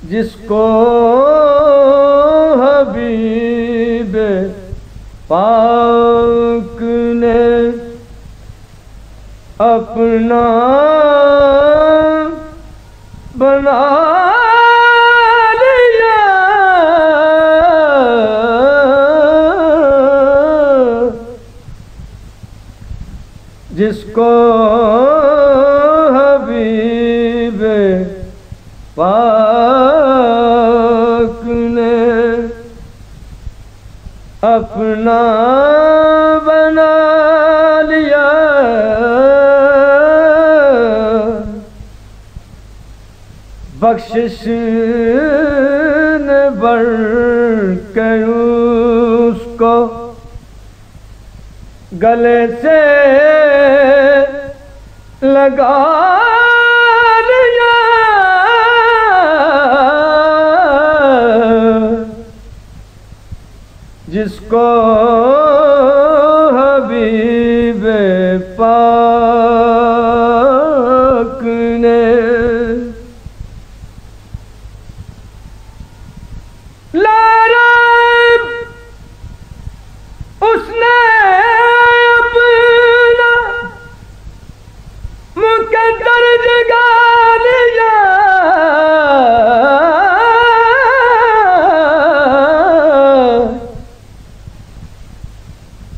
जिसको हबीब पाक ने अपना बना लिया, जिसको हबीब पाक ने अपना बना लिया, बख्शिश ने बढ़ के उसको गले से लगा लिया, जिसको हबीब पाक ने उसने अपना मुकद्दर जगा लिया,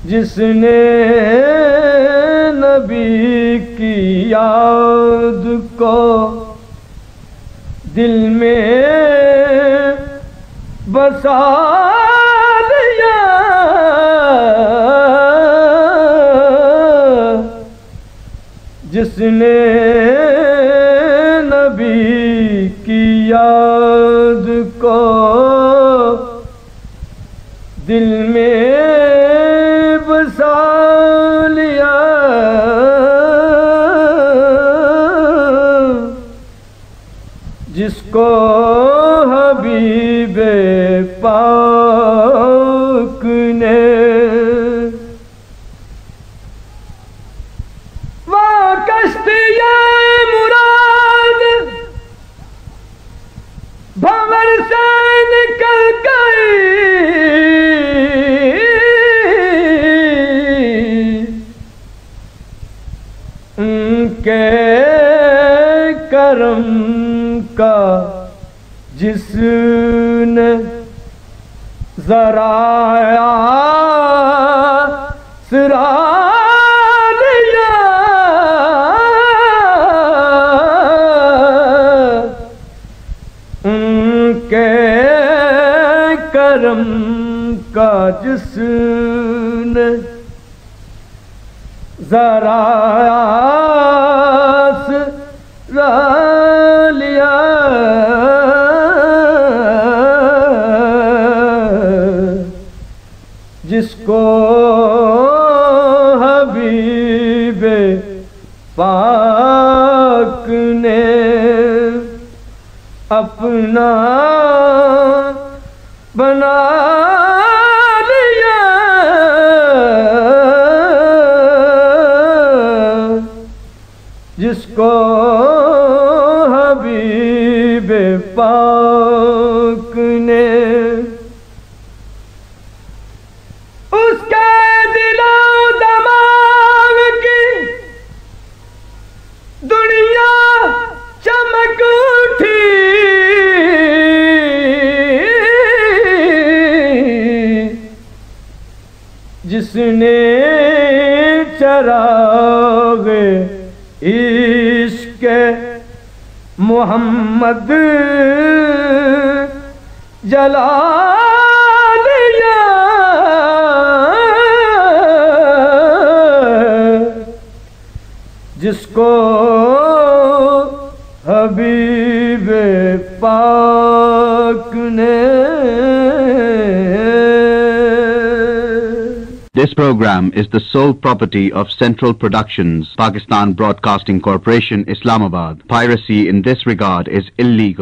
जिसने नबी की याद को दिल में बसा लिया, जिसने नबी की याद को दिल में बसा लिया, जिसको हबीब पाक ने वो कश्तिए मुराद भंवर से निकल गई, उनके करम का जिसने जरा सिरा लिया, उनके करम का जिसने जरा सिरा लिया, जिसको हबीब पाक ने अपना बना लिया, जिसको हबीब पाक ने उसके दिलो दमाग की दुनिया चमक उठी, जिसने चराग इश्क मोहम्मद जला लिया, जिसको हबीब पाक ने This program is the sole property of Central Productions, Pakistan Broadcasting Corporation, Islamabad. Piracy in this regard is illegal.